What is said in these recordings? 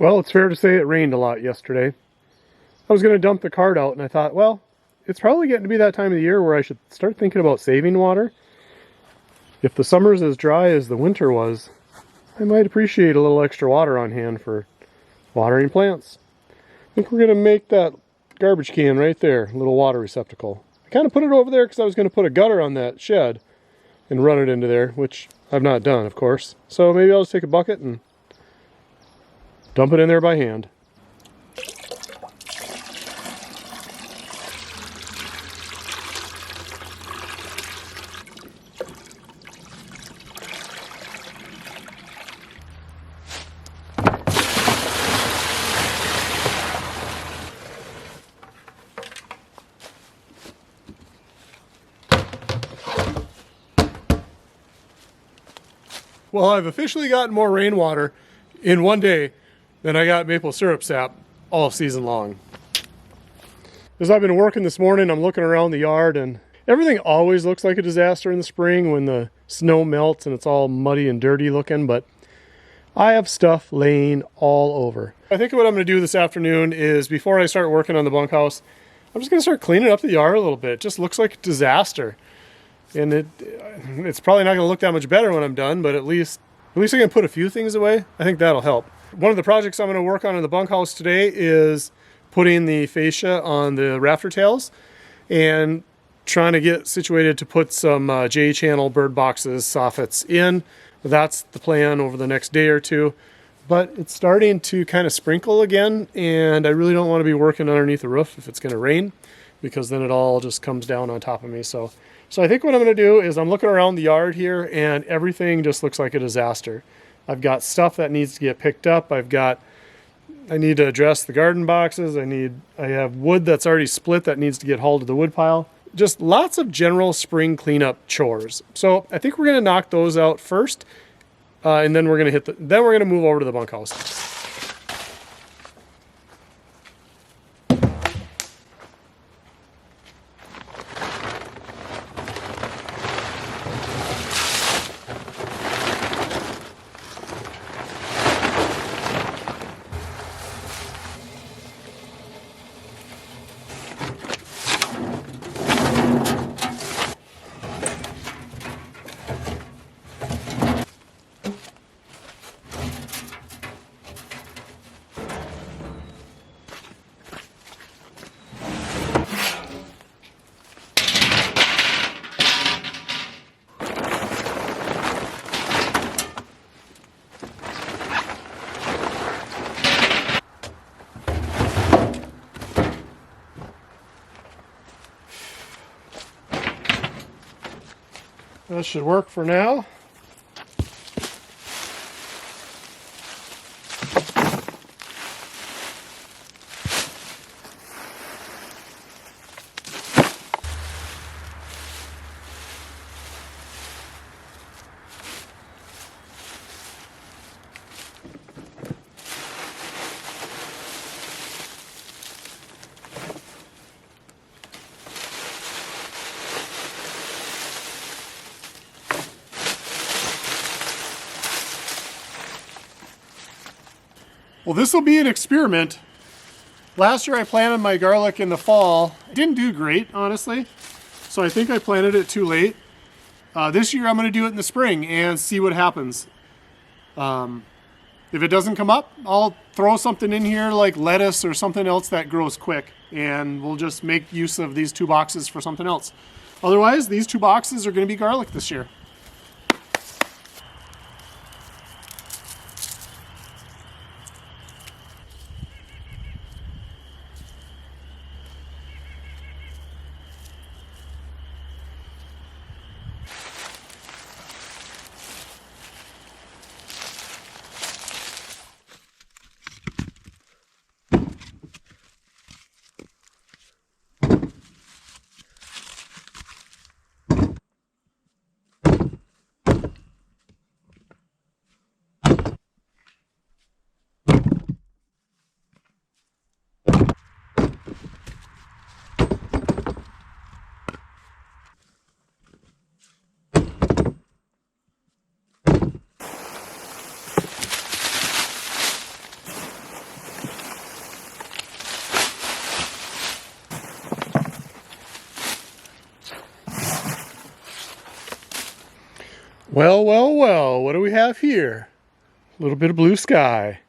Well, it's fair to say it rained a lot yesterday. I was going to dump the cart out and I thought, well, it's probably getting to be that time of the year where I should start thinking about saving water. If the summer's as dry as the winter was, I might appreciate a little extra water on hand for watering plants. I think we're going to make that garbage can right there, a little water receptacle. I kind of put it over there because I was going to put a gutter on that shed and run it into there, which I've not done, of course. So maybe I'll just take a bucket and dump it in there by hand. Well, I've officially gotten more rainwater in one day than I got maple syrup sap all season long. As I've been working this morning, I'm looking around the yard and everything always looks like a disaster in the spring when the snow melts and it's all muddy and dirty looking, but I have stuff laying all over. I think what I'm going to do this afternoon is, before I start working on the bunkhouse, I'm just going to start cleaning up the yard a little bit. It just looks like a disaster. And it's probably not going to look that much better when I'm done, but at least I can put a few things away. I think that'll help. One of the projects I'm going to work on in the bunkhouse today is putting the fascia on the rafter tails and trying to get situated to put some J-channel bird boxes, soffits in. That's the plan over the next day or two. But it's starting to kind of sprinkle again, and I really don't want to be working underneath the roof if it's going to rain, because then it all just comes down on top of me. So I think what I'm going to do is, I'm looking around the yard here and everything just looks like a disaster. I've got stuff that needs to get picked up. I need to address the garden boxes. I have wood that's already split that needs to get hauled to the wood pile. Just lots of general spring cleanup chores. So I think we're going to knock those out first, and then we're going to move over to the bunkhouse. That should work for now. Well, this will be an experiment. Last year I planted my garlic in the fall. It didn't do great, honestly. So I think I planted it too late. This year I'm going to do it in the spring and see what happens. If it doesn't come up, I'll throw something in here like lettuce or something else that grows quick, and we'll just make use of these 2 boxes for something else. Otherwise, these 2 boxes are going to be garlic this year. Well, well, well, what do we have here? A little bit of blue sky.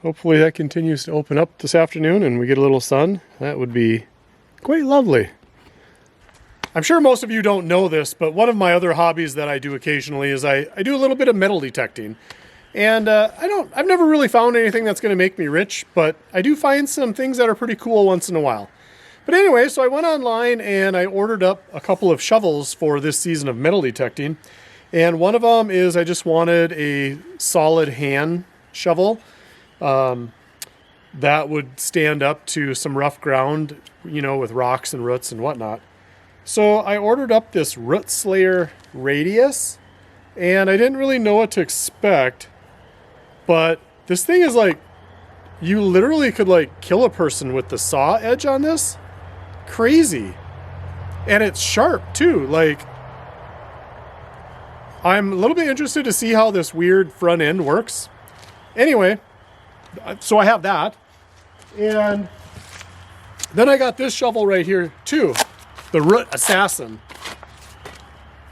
Hopefully that continues to open up this afternoon and we get a little sun. That would be quite lovely. I'm sure most of you don't know this, but one of my other hobbies that I do occasionally is I do a little bit of metal detecting. And I've never really found anything that's going to make me rich, but I do find some things that are pretty cool once in a while. But anyway, so I went online and I ordered up a couple of shovels for this season of metal detecting. And one of them is I just wanted a solid hand shovel that would stand up to some rough ground, you know, with rocks and roots and whatnot. So I ordered up this Root Slayer Radius, and I didn't really know what to expect, but this thing is like, you literally could like kill a person with the saw edge on this. Crazy. And it's sharp too. Like, I'm a little bit interested to see how this weird front end works. Anyway, so I have that. And then I got this shovel right here too. The Root Assassin.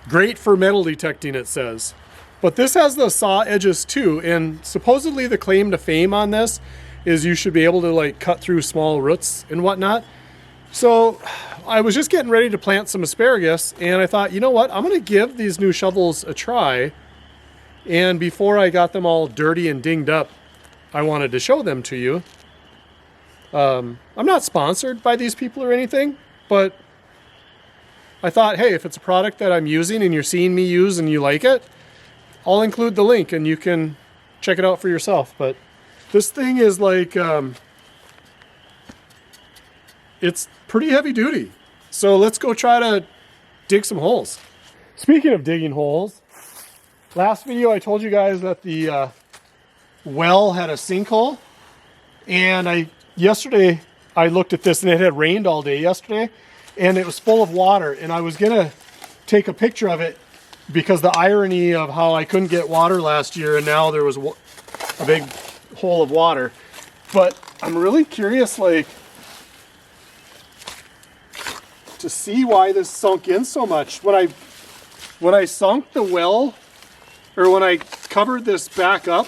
Great for metal detecting, it says. But this has the saw edges too. And supposedly the claim to fame on this is you should be able to like cut through small roots and whatnot. So I was just getting ready to plant some asparagus, and I thought, you know what, I'm going to give these new shovels a try. And before I got them all dirty and dinged up, I wanted to show them to you. I'm not sponsored by these people or anything, but I thought, hey, if it's a product that I'm using and you're seeing me use and you like it, I'll include the link and you can check it out for yourself. But this thing is like, it's pretty heavy duty. So let's go try to dig some holes. Speaking of digging holes, last video I told you guys that the well had a sinkhole, and yesterday I looked at this and it had rained all day yesterday and it was full of water, and I was gonna take a picture of it because the irony of how I couldn't get water last year and now there was a big hole of water. But I'm really curious, like, to see why this sunk in so much. When I sunk the well, or when I covered this back up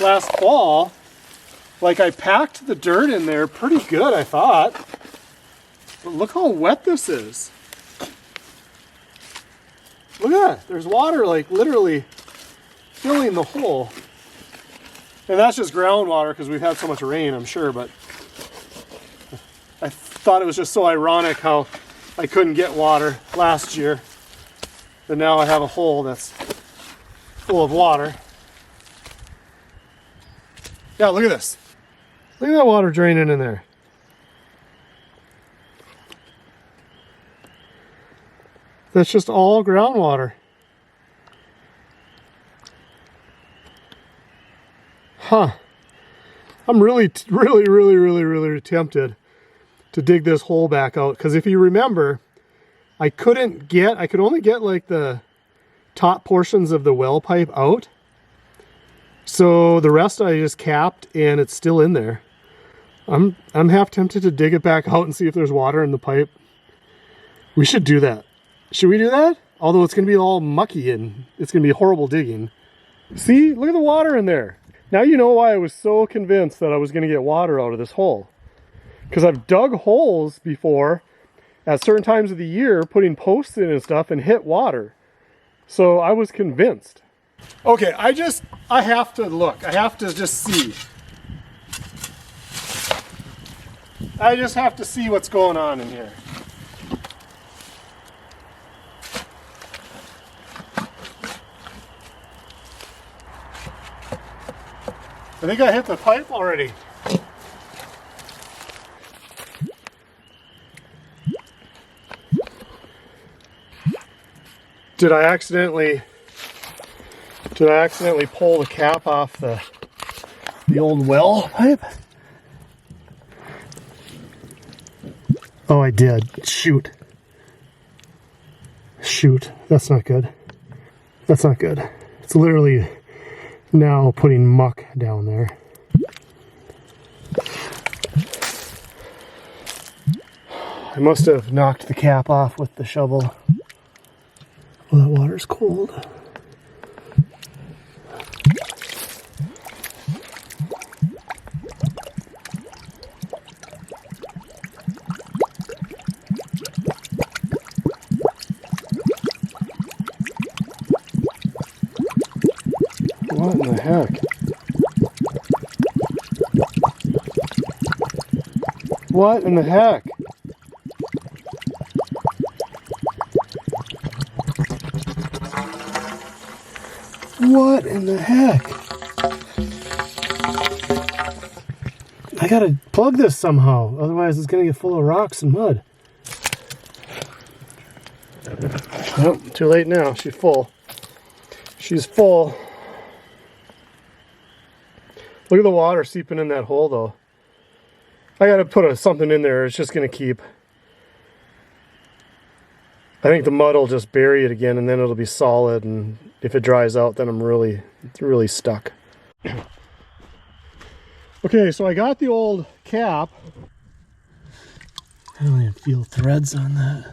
last fall, like, I packed the dirt in there pretty good, I thought. But look how wet this is. Look at that. There's water like literally filling the hole. And that's just groundwater because we've had so much rain, I'm sure, but I thought it was just so ironic how I couldn't get water last year, but now I have a hole that's full of water. Yeah, look at this. Look at that water draining in there. That's just all groundwater. Huh. I'm really tempted to dig this hole back out, because if you remember, I could only get like the top portions of the well pipe out. So the rest I just capped and it's still in there. I'm half tempted to dig it back out and see if there's water in the pipe. We should do that. Should we do that? Although it's going to be all mucky and it's going to be horrible digging. See, look at the water in there. Now you know why I was so convinced that I was going to get water out of this hole. Because I've dug holes before at certain times of the year, putting posts in and stuff, and hit water. So I was convinced. Okay, I have to look. I have to just see. I just have to see what's going on in here. I think I hit the pipe already. Did I accidentally pull the cap off the old well pipe? Oh, I did. Shoot. Shoot. That's not good. That's not good. It's literally now putting muck down there. I must have knocked the cap off with the shovel. water's cold. What in the heck? What in the heck? What in the heck? I gotta plug this somehow, otherwise it's gonna get full of rocks and mud. Oh, too late now. She's full. She's full. Look at the water seeping in that hole, though. I gotta put something in there. It's just gonna keep. I think the mud will just bury it again, and then it'll be solid. And if it dries out, then I'm really stuck. Okay, so I got the old cap. I don't even feel threads on that.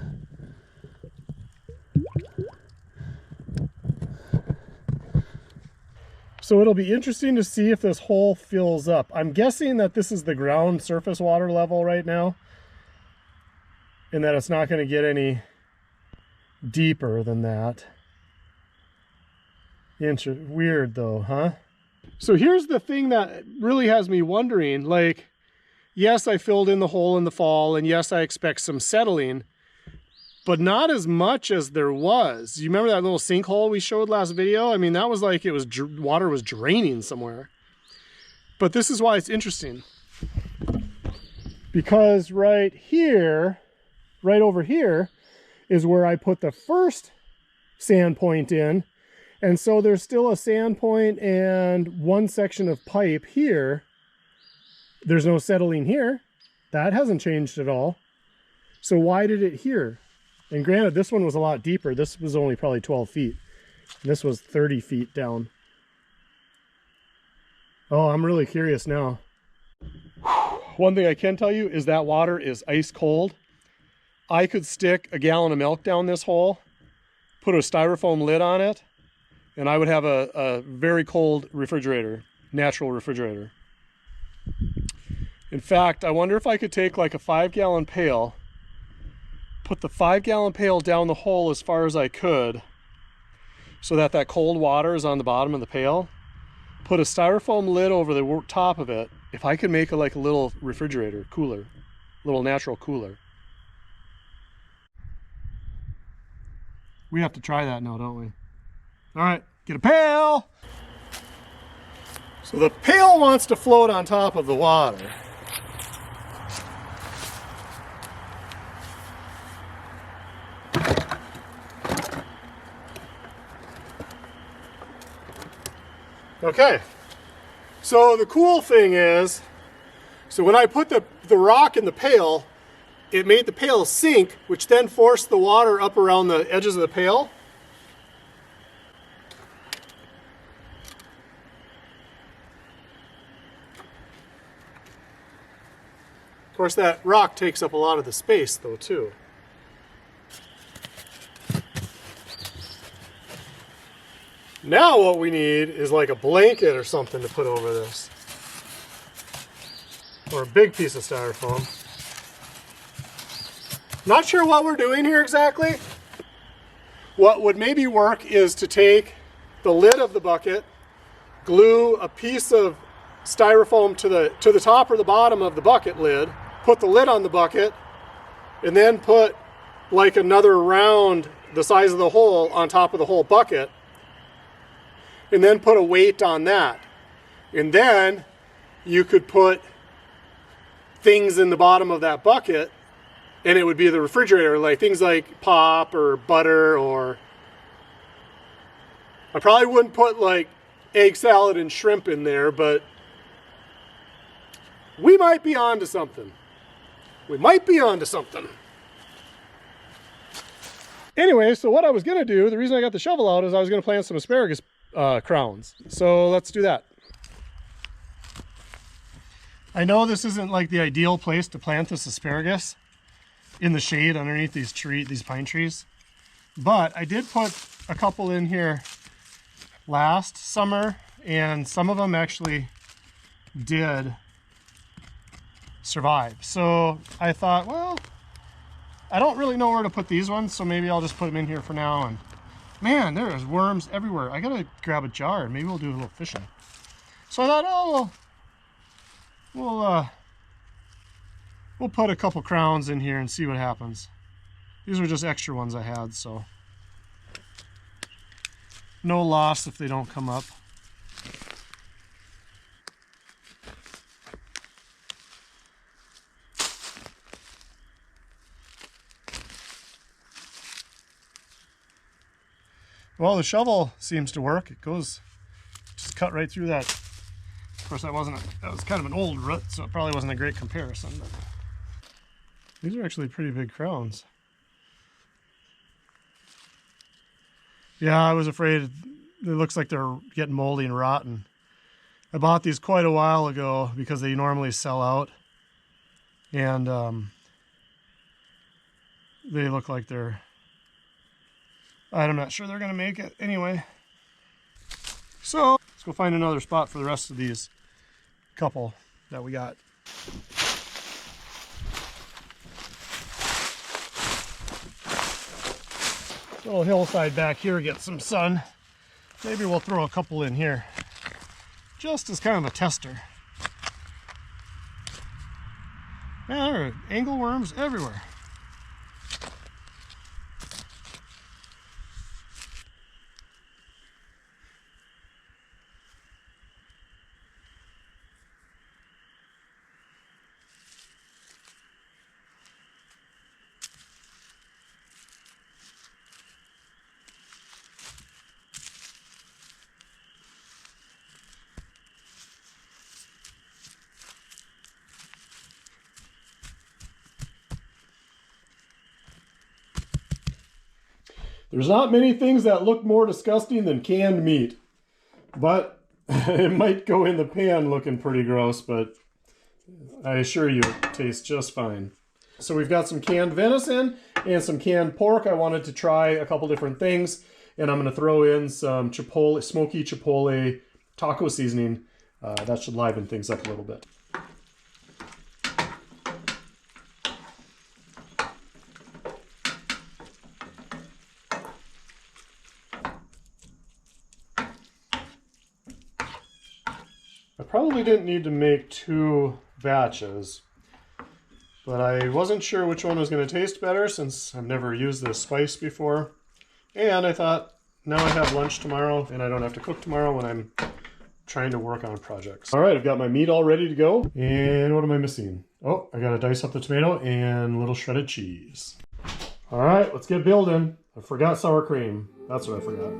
So it'll be interesting to see if this hole fills up. I'm guessing that this is the ground surface water level right now, and that it's not going to get any deeper than that. Weird though, huh? So here's the thing that really has me wondering, like, yes, I filled in the hole in the fall, and yes, I expect some settling, but not as much as there was. You remember that little sinkhole we showed last video? I mean, that was like it was water was draining somewhere. But this is why it's interesting. Because right here, right over here, is where I put the first sand point in. And so there's still a sand point and one section of pipe here. There's no settling here. That hasn't changed at all. So why did it here? And granted, this one was a lot deeper. This was only probably 12 feet. And this was 30 feet down. Oh, I'm really curious now. One thing I can tell you is that water is ice cold. I could stick a gallon of milk down this hole, put a styrofoam lid on it, and I would have a very cold refrigerator, natural refrigerator. In fact, I wonder if I could take like a 5-gallon pail, put the 5-gallon pail down the hole as far as I could so that that cold water is on the bottom of the pail, put a styrofoam lid over the top of it. If I could make a little refrigerator, cooler, little natural cooler. We have to try that now, don't we? All right, get a pail. So the pail wants to float on top of the water. Okay, so the cool thing is, so when I put the rock in the pail, it made the pail sink, which then forced the water up around the edges of the pail. Of course, that rock takes up a lot of the space though, too. Now what we need is like a blanket or something to put over this. Or a big piece of styrofoam. Not sure what we're doing here exactly. What would maybe work is to take the lid of the bucket, glue a piece of styrofoam to the top or the bottom of the bucket lid, put the lid on the bucket, and then put like another round the size of the hole on top of the whole bucket, and then put a weight on that. And then you could put things in the bottom of that bucket, and it would be the refrigerator, like things like pop or butter, or I probably wouldn't put like egg salad and shrimp in there, but we might be onto something. We might be onto something. Anyway, so what I was gonna do, the reason I got the shovel out is I was gonna plant some asparagus crowns. So let's do that. I know this isn't like the ideal place to plant this asparagus in the shade underneath these pine trees, but I did put a couple in here last summer, and some of them actually did survive. So I thought, well, I don't really know where to put these ones, so maybe I'll just put them in here for now. And man, there's worms everywhere. I gotta grab a jar and maybe we'll do a little fishing. So I thought, oh, we'll put a couple crowns in here and see what happens. These were just extra ones I had, so no loss if they don't come up. Well, the shovel seems to work. It goes, just cut right through that. Of course, that was kind of an old root, so it probably wasn't a great comparison. But these are actually pretty big crowns. Yeah, I was afraid. It looks like they're getting moldy and rotten. I bought these quite a while ago because they normally sell out. And they look like they're... I'm not sure they're going to make it anyway. So let's go find another spot for the rest of these couple that we got. Little hillside back here gets some sun. Maybe we'll throw a couple in here just as kind of a tester. Man, there are angleworms everywhere. There's not many things that look more disgusting than canned meat, but it might go in the pan looking pretty gross, but I assure you it tastes just fine. So we've got some canned venison and some canned pork. I wanted to try a couple different things, and I'm going to throw in some chipotle, smoky chipotle taco seasoning. That should liven things up a little bit. I probably didn't need to make 2 batches, but I wasn't sure which one was going to taste better since I've never used this spice before. And I thought, now I have lunch tomorrow and I don't have to cook tomorrow when I'm trying to work on projects. All right, I've got my meat all ready to go. And what am I missing? Oh, I got to dice up the tomato and a little shredded cheese. All right, let's get building. I forgot sour cream. That's what I forgot.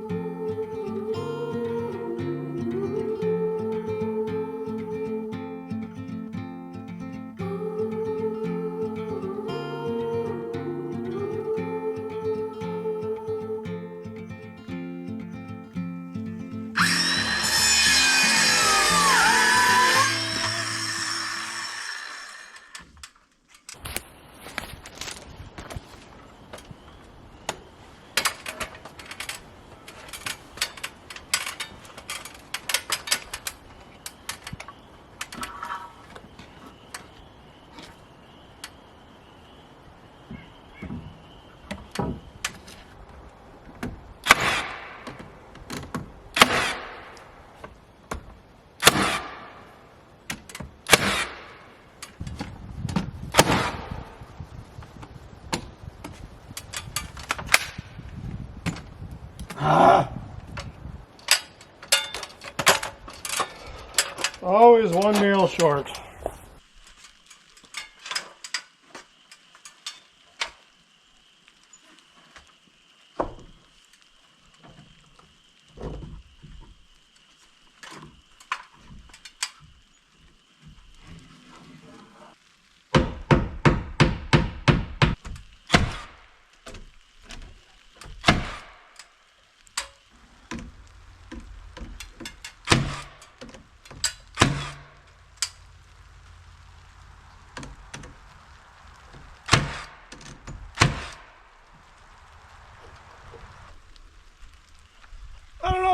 Always one nail short.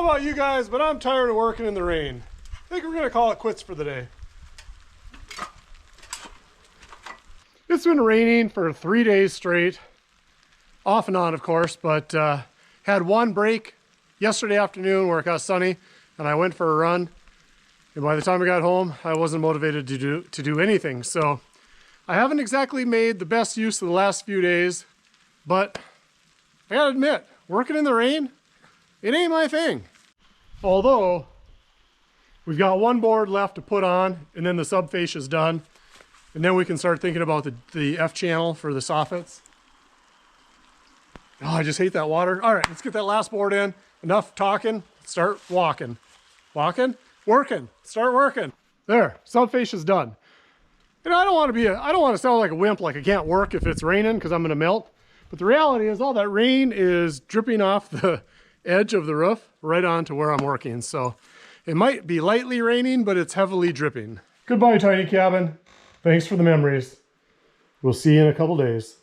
know about you guys, but I'm tired of working in the rain. I think we're gonna call it quits for the day. It's been raining for 3 days straight. Off and on, of course, but had one break yesterday afternoon where it got sunny and I went for a run. And by the time I got home, I wasn't motivated to do anything. So I haven't exactly made the best use of the last few days, but I gotta admit, working in the rain, it ain't my thing. Although, we've got one board left to put on and then the subfascia is done. And then we can start thinking about the F channel for the soffits. Oh, I just hate that water. All right, let's get that last board in. Enough talking, start walking. Walking? Working, start working. There, subfascia's done. And I don't want to sound like a wimp, like I can't work if it's raining because I'm gonna melt. But the reality is all that rain is dripping off the edge of the roof right onto where I'm working. So it might be lightly raining, but it's heavily dripping. Goodbye, tiny cabin. Thanks for the memories. We'll see you in a couple days.